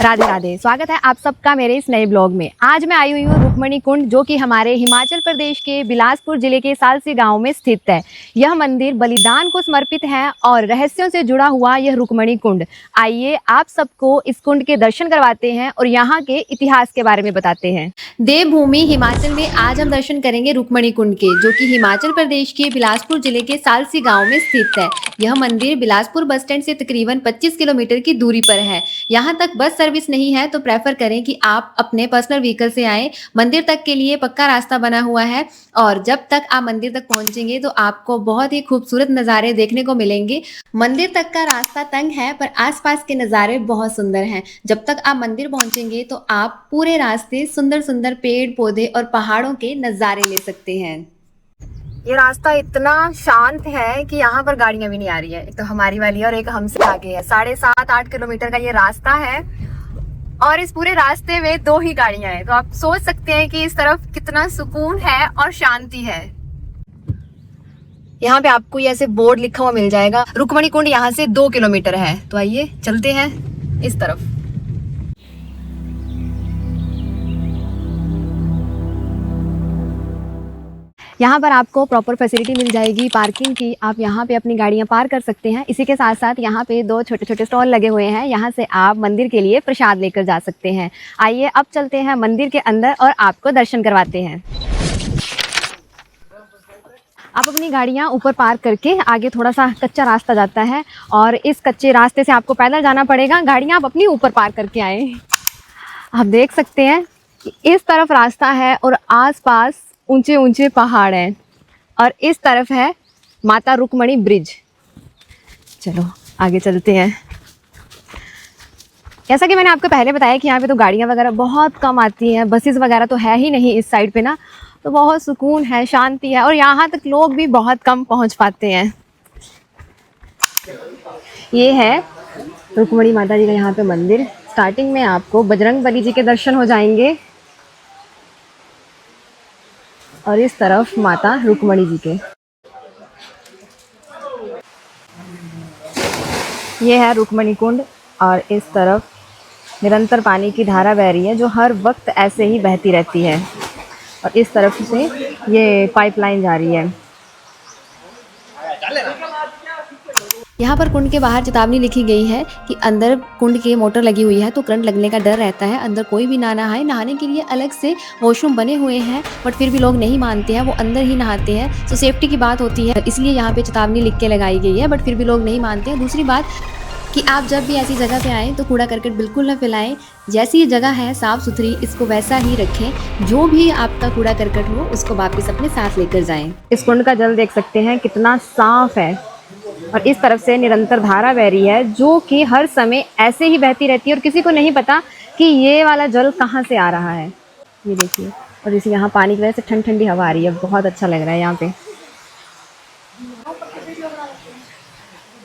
राधे राधे। स्वागत है आप सबका मेरे इस नए ब्लॉग में। आज मैं आई हुई हूँ रुक्मणी कुंड, जो कि हमारे हिमाचल प्रदेश के बिलासपुर जिले के सालसी गांव में स्थित है। यह मंदिर बलिदान को समर्पित है और रहस्यों से जुड़ा हुआ यह रुक्मणी कुंड। आइए आप सबको इस कुंड के दर्शन करवाते हैं और यहाँ के इतिहास के बारे में बताते हैं। देवभूमि हिमाचल में आज हम दर्शन करेंगे रुक्मणी कुंड के, जो कि हिमाचल प्रदेश के बिलासपुर जिले के सालसी गाँव में स्थित है। यह मंदिर बिलासपुर बस स्टैंड से तकरीबन 25 किलोमीटर की दूरी पर है। यहाँ तक बस सर्विस नहीं है तो प्रेफर करें कि आप अपने पर्सनल व्हीकल से आएं। मंदिर तक के लिए पक्का रास्ता बना हुआ है और जब तक आप मंदिर तक पहुंचेंगे तो आपको बहुत ही खूबसूरत नज़ारे देखने को मिलेंगे। मंदिर तक का रास्ता तंग है पर आसपास के नज़ारे बहुत सुंदर हैं। जब तक आप मंदिर पहुंचेंगे तो आप पूरे रास्ते सुंदर सुंदर पेड़ पौधे और पहाड़ों के नज़ारे ले सकते हैं। ये रास्ता इतना शांत है कि यहाँ पर गाड़ियां भी नहीं आ रही है। एक तो हमारी वाली और एक हमसे आगे है। 7.5-8 किलोमीटर का ये रास्ता है और इस पूरे रास्ते में 2 ही गाड़ियां हैं। तो आप सोच सकते हैं कि इस तरफ कितना सुकून है और शांति है। यहाँ पे आपको ये ऐसे बोर्ड लिखा हुआ मिल जाएगा, रुक्मणी कुंड यहाँ से 2 किलोमीटर है। तो आइए चलते हैं इस तरफ। यहाँ पर आपको प्रॉपर फैसिलिटी मिल जाएगी पार्किंग की। आप यहाँ पे अपनी गाड़ियाँ पार कर सकते हैं। इसी के साथ साथ यहाँ पे 2 छोटे छोटे स्टॉल लगे हुए हैं। यहाँ से आप मंदिर के लिए प्रसाद लेकर जा सकते हैं। आइए अब चलते हैं मंदिर के अंदर और आपको दर्शन करवाते हैं। आप अपनी गाड़ियाँ ऊपर पार्क करके आगे थोड़ा सा कच्चा रास्ता जाता है और इस कच्चे रास्ते से आपको पैदल जाना पड़ेगा। गाड़ियाँ आप अपनी ऊपर पार्क करके आए। आप देख सकते हैं कि इस तरफ रास्ता है और आसपास ऊंचे ऊंचे पहाड़ हैं और इस तरफ है माता रुक्मणी ब्रिज। चलो आगे चलते हैं। जैसा कि मैंने आपको पहले बताया कि यहाँ पे तो गाड़ियाँ वगैरह बहुत कम आती हैं, बसेस वगैरह तो है ही नहीं इस साइड पे ना, तो बहुत सुकून है, शांति है और यहाँ तक लोग भी बहुत कम पहुँच पाते हैं। ये है रुक्मणी माता जी का यहाँ पे मंदिर। स्टार्टिंग में आपको बजरंगबली जी के दर्शन हो जाएंगे और इस तरफ माता रुक्मणी जी के। ये है रुक्मणी कुंड और इस तरफ निरंतर पानी की धारा बह रही है जो हर वक्त ऐसे ही बहती रहती है और इस तरफ से ये पाइपलाइन जा रही है। यहाँ पर कुंड के बाहर चेतावनी लिखी गई है कि अंदर कुंड के मोटर लगी हुई है तो करंट लगने का डर रहता है। अंदर कोई भी ना नहाए। नहाने के लिए अलग से वॉशरूम बने हुए हैं बट फिर भी लोग नहीं मानते हैं, वो अंदर ही नहाते हैं। तो सेफ्टी की बात होती है, इसलिए यहाँ पे चेतावनी लिख के लगाई गई है बट फिर भी लोग नहीं मानते हैं। दूसरी बात कि आप जब भी ऐसी जगह पे आएँ तो कूड़ा करकट बिल्कुल ना फैलाएं। जैसी ये जगह है साफ़ सुथरी, इसको वैसा ही रखें। जो भी आपका कूड़ा करकट हो उसको वापस अपने साथ लेकर जाएं। इस कुंड का जल देख सकते हैं कितना साफ है और इस तरफ से निरंतर धारा बह रही है जो कि हर समय ऐसे ही बहती रहती है और किसी को नहीं पता कि ये वाला जल कहाँ से आ रहा है। ये देखिए, और इसी यहाँ पानी की वजह से ठंडी ठंडी हवा आ रही है। बहुत अच्छा लग रहा है यहाँ पे।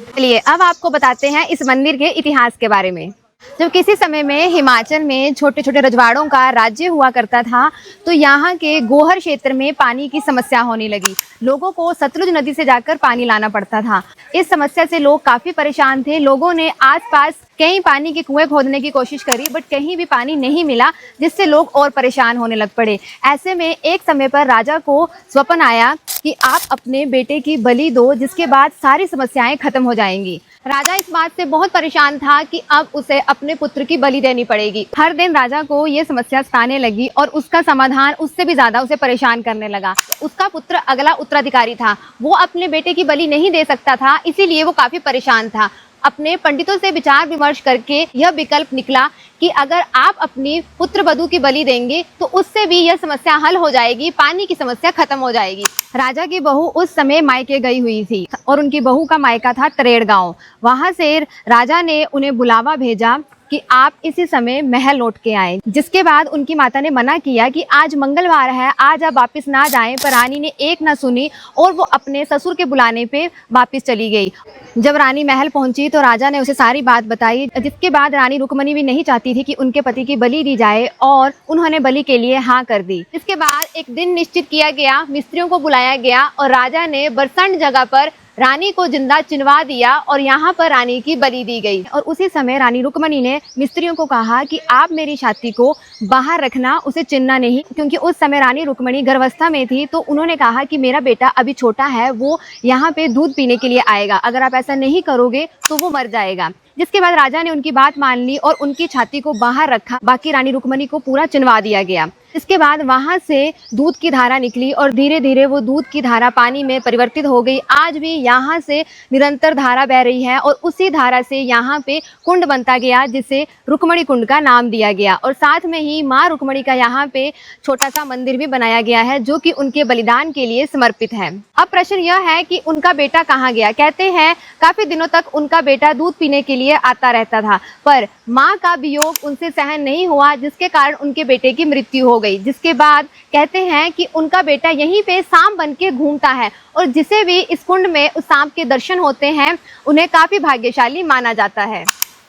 चलिए अब आपको बताते हैं इस मंदिर के इतिहास के बारे में। जब किसी समय में हिमाचल में छोटे छोटे रजवाड़ों का राज्य हुआ करता था तो यहाँ के गोहर क्षेत्र में पानी की समस्या होने लगी। लोगों को सतलुज नदी से जाकर पानी लाना पड़ता था। इस समस्या से लोग काफ़ी परेशान थे। लोगों ने आसपास कहीं पानी के कुएं खोदने की कोशिश करी बट कहीं भी पानी नहीं मिला, जिससे लोग और परेशान होने लग पड़े। ऐसे में एक समय पर राजा को स्वप्न आया कि आप अपने बेटे की बलि दो, जिसके बाद सारी समस्याएं खत्म हो जाएंगी। राजा इस बात से बहुत परेशान था कि अब उसे अपने पुत्र की बलि देनी पड़ेगी। हर दिन राजा को ये समस्या सताने लगी और उसका समाधान उससे भी ज़्यादा उसे परेशान करने लगा। उसका पुत्र अगला उत्तराधिकारी था, वो अपने बेटे की बलि नहीं दे सकता था, इसीलिए वो काफ़ी परेशान था। अपने पंडितों से विचार विमर्श करके यह विकल्प निकला कि अगर आप अपनी पुत्र वधू की बलि देंगे तो उससे भी यह समस्या हल हो जाएगी, पानी की समस्या खत्म हो जाएगी। राजा की बहू उस समय मायके गई हुई थी और उनकी बहू का मायका था तरेड़ गांव। वहां से राजा ने उन्हें बुलावा भेजा कि आप इसी समय महल लौट के आए। जिसके बाद उनकी माता ने मना किया कि आज मंगलवार है, आज आप वापस ना जाएं, पर रानी ने एक ना सुनी और वो अपने ससुर के बुलाने पे वापस चली गई। जब रानी महल पहुंची तो राजा ने उसे सारी बात बताई, जिसके बाद रानी रुक्मणी भी नहीं चाहती थी कि उनके पति की बलि दी जाए और उन्होंने बलि के लिए हाँ कर दी। इसके बाद एक दिन निश्चित किया गया, मिस्त्रियों को बुलाया गया और राजा ने बरसंड जगह पर रानी को जिंदा चिनवा दिया और यहाँ पर रानी की बलि दी गई। और उसी समय रानी रुक्मणी ने मिस्त्रियों को कहा कि आप मेरी छाती को बाहर रखना, उसे चिनना नहीं, क्योंकि उस समय रानी रुक्मणी गर्भावस्था में थी। तो उन्होंने कहा कि मेरा बेटा अभी छोटा है, वो यहाँ पे दूध पीने के लिए आएगा, अगर आप ऐसा नहीं करोगे तो वो मर जाएगा। जिसके बाद राजा ने उनकी बात मान ली और उनकी छाती को बाहर रखा, बाकी रानी रुक्मणी को पूरा चिनवा दिया गया। इसके बाद वहां से दूध की धारा निकली और धीरे धीरे वो दूध की धारा पानी में परिवर्तित हो गई। आज भी यहाँ से निरंतर धारा बह रही है और उसी धारा से यहाँ पे कुंड बनता गया, जिसे रुक्मणी कुंड का नाम दिया गया। और साथ में ही माँ रुक्मणी का यहाँ पे छोटा सा मंदिर भी बनाया गया है, जो कि उनके बलिदान के लिए समर्पित है। अब प्रश्न यह है कि उनका बेटा कहाँ गया। कहते हैं काफी दिनों तक उनका बेटा दूध पीने के लिए आता रहता था, पर माँ का वियोग उनसे सहन नहीं हुआ, जिसके कारण उनके बेटे की मृत्यु हो गई। जिसके बाद कहते हैं कि उनका बेटा यहीं पे सांप बन के घूमता है और जिसे भी इस कुंड में उस सांप के दर्शन होते हैं, उन्हें काफी भाग्यशाली माना जाता है।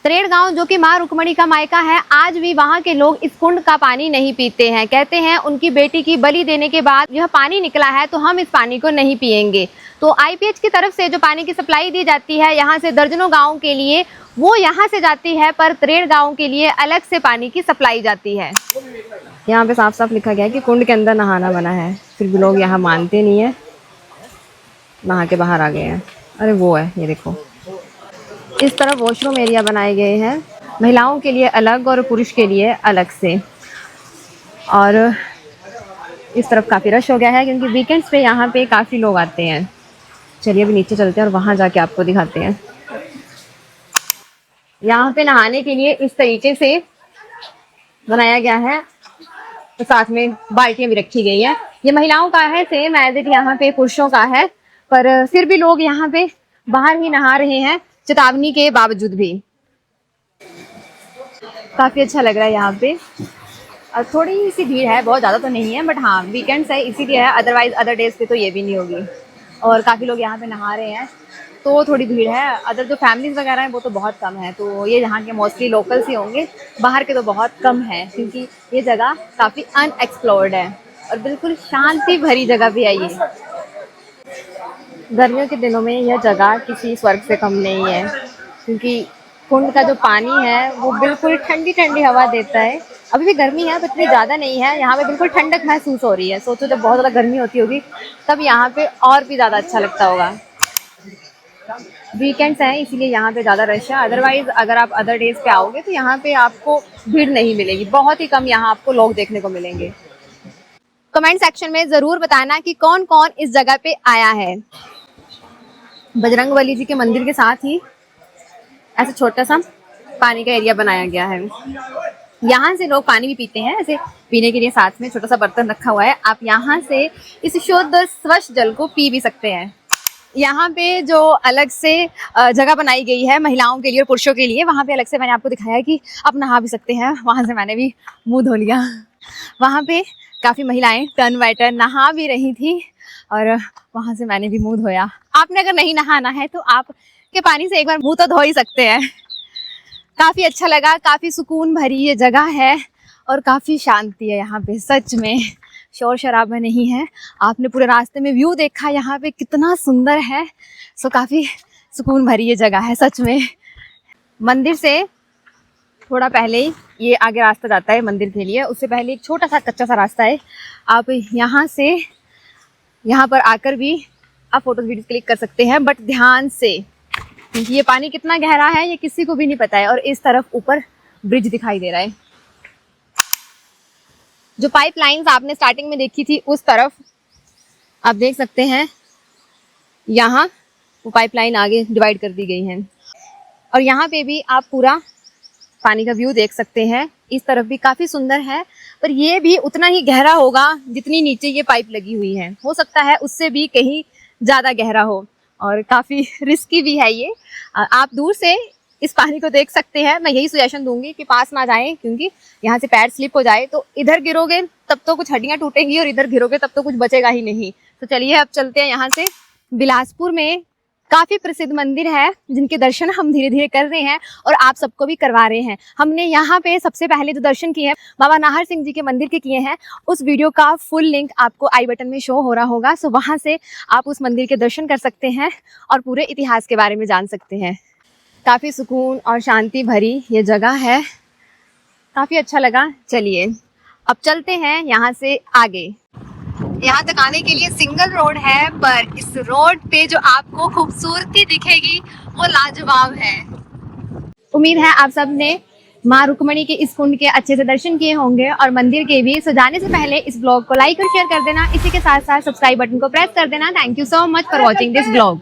त्रेड़ गांव, जो कि माँ रुक्मणी का मायका है, आज भी वहां के लोग इस कुंड का पानी नहीं पीते हैं। कहते हैं उनकी बेटी की बलि देने के बाद यह पानी निकला है, तो हम इस पानी को नहीं पिएंगे। तो IPH की तरफ से जो पानी की सप्लाई दी जाती है यहाँ से दर्जनों गाँव के लिए, वो यहाँ से जाती है, पर त्रेड़ गाँव के लिए अलग से पानी की सप्लाई जाती है। यहाँ पे साफ साफ लिखा गया है कि कुंड के अंदर नहाना मना है, फिर भी लोग यहाँ मानते नहीं है, नहा के बाहर आ गए हैं। अरे वो है, ये देखो, इस तरफ वॉशरूम एरिया बनाए गए हैं, महिलाओं के लिए अलग और पुरुष के लिए अलग से। और इस तरफ काफ़ी रश हो गया है, क्योंकि वीकेंड्स पे यहाँ पे काफ़ी लोग आते हैं। चलिए अभी नीचे चलते हैं और वहाँ जाके आपको दिखाते हैं। यहाँ पे नहाने के लिए इस तरीके से बनाया गया है, तो साथ में बाल्टियां भी रखी गई है। ये महिलाओं का है, सेम एज इट यहाँ पे पुरुषों का है, पर फिर भी लोग यहाँ पे बाहर ही नहा रहे हैं, चेतावनी के बावजूद भी। काफी अच्छा लग रहा है यहाँ पे। और थोड़ी सी भीड़ है, बहुत ज़्यादा तो नहीं है, बट हाँ वीकेंड्स है इसीलिए है, अदरवाइज अदर डेज पे तो ये भी नहीं होगी। और काफ़ी लोग यहाँ पे नहा रहे हैं, तो थोड़ी भीड़ है। अदर जो फैमिलीज वगैरह हैं वो तो बहुत कम है, तो ये यहाँ के मोस्टली लोकल्स ही होंगे, बाहर के तो बहुत कम है, क्योंकि ये जगह काफ़ी अनएक्सप्लोर्ड है और बिल्कुल शांति भरी जगह भी है ये। गर्मियों के दिनों में यह जगह किसी स्वर्ग से कम नहीं है, क्योंकि कुंड का जो पानी है वो बिल्कुल ठंडी ठंडी हवा देता है। अभी भी गर्मी है, but इतनी ज़्यादा नहीं है, यहाँ पे बिल्कुल ठंडक महसूस हो रही है। सोचो जब बहुत ज़्यादा गर्मी होती होगी तब यहाँ पे और भी ज़्यादा अच्छा लगता होगा। वीकेंड्स हैं इसीलिए यहाँ पे ज़्यादा रश है, अदरवाइज़ अगर आप अदर डेज पे आओगे तो यहाँ पे आपको भीड़ नहीं मिलेगी, बहुत ही कम यहाँ आपको लोग देखने को मिलेंगे। कमेंट सेक्शन में ज़रूर बताना कि कौन कौन इस जगह पे आया है। बजरंगबली जी के मंदिर के साथ ही ऐसे छोटा सा पानी का एरिया बनाया गया है, यहाँ से लोग पानी भी पीते हैं, ऐसे पीने के लिए साथ में छोटा सा बर्तन रखा हुआ है, आप यहाँ से इस शुद्ध और स्वच्छ जल को पी भी सकते हैं। यहाँ पे जो अलग से जगह बनाई गई है महिलाओं के लिए और पुरुषों के लिए, वहाँ पे अलग से मैंने आपको दिखाया है कि आप नहा भी सकते हैं। वहाँ से मैंने भी मुंह धो लिया। वहाँ पे काफ़ी महिलाएं टर्न बाय टर्न नहा भी रही थी और वहाँ से मैंने भी मुंह धोया। आपने अगर नहीं नहाना है तो आप के पानी से एक बार मुँह तो धो ही सकते हैं। काफ़ी अच्छा लगा, काफ़ी सुकून भरी ये जगह है और काफ़ी शांति है यहाँ पे, सच में शोर शराबा नहीं है। आपने पूरे रास्ते में व्यू देखा यहाँ पे कितना सुंदर है, सो काफ़ी सुकून भरी ये जगह है सच में। मंदिर से थोड़ा पहले ही ये आगे रास्ता जाता है मंदिर के लिए, उससे पहले एक छोटा सा कच्चा सा रास्ता है। आप यहाँ से यहाँ पर आकर भी आप फोटोज वीडियो क्लिक कर सकते हैं, बट ध्यान से, क्योंकि ये पानी कितना गहरा है ये किसी को भी नहीं पता है। और इस तरफ ऊपर ब्रिज दिखाई दे रहा है। जो पाइपलाइंस आपने स्टार्टिंग में देखी थी उस तरफ आप देख सकते हैं, यहाँ वो पाइपलाइन आगे डिवाइड कर दी गई है और यहाँ पे भी आप पूरा पानी का व्यू देख सकते हैं। इस तरफ भी काफ़ी सुंदर है, पर ये भी उतना ही गहरा होगा जितनी नीचे ये पाइप लगी हुई है, हो सकता है उससे भी कहीं ज़्यादा गहरा हो और काफ़ी रिस्की भी है ये। आप दूर से इस पानी को देख सकते हैं। मैं यही सजेशन दूंगी कि पास ना जाएं, क्योंकि यहाँ से पैर स्लिप हो जाए तो इधर गिरोगे तब तो कुछ हड्डियाँ टूटेंगी और इधर गिरोगे तब तो कुछ बचेगा ही नहीं। तो चलिए अब चलते हैं यहाँ से। बिलासपुर में काफी प्रसिद्ध मंदिर है जिनके दर्शन हम धीरे धीरे कर रहे हैं और आप सबको भी करवा रहे हैं। हमने यहाँ पे सबसे पहले जो दर्शन किए हैं बाबा नाहर सिंह जी के मंदिर के किए हैं, उस वीडियो का फुल लिंक आपको आई बटन में शो हो रहा होगा। सो वहां से आप उस मंदिर के दर्शन कर सकते हैं और पूरे इतिहास के बारे में जान सकते हैं। काफी सुकून और शांति भरी ये जगह है, काफी अच्छा लगा। चलिए अब चलते हैं यहाँ से आगे। यहाँ तक आने के लिए सिंगल रोड है, पर इस रोड पे जो आपको खूबसूरती दिखेगी वो लाजवाब है। उम्मीद है आप सब ने माँ रुक्मणी के इस कुंड के अच्छे से दर्शन किए होंगे और मंदिर के भी। सो जाने से पहले इस ब्लॉग को लाइक और शेयर कर देना, इसी के साथ साथ सब्सक्राइब बटन को प्रेस कर देना। Thank you so much for watching this blog.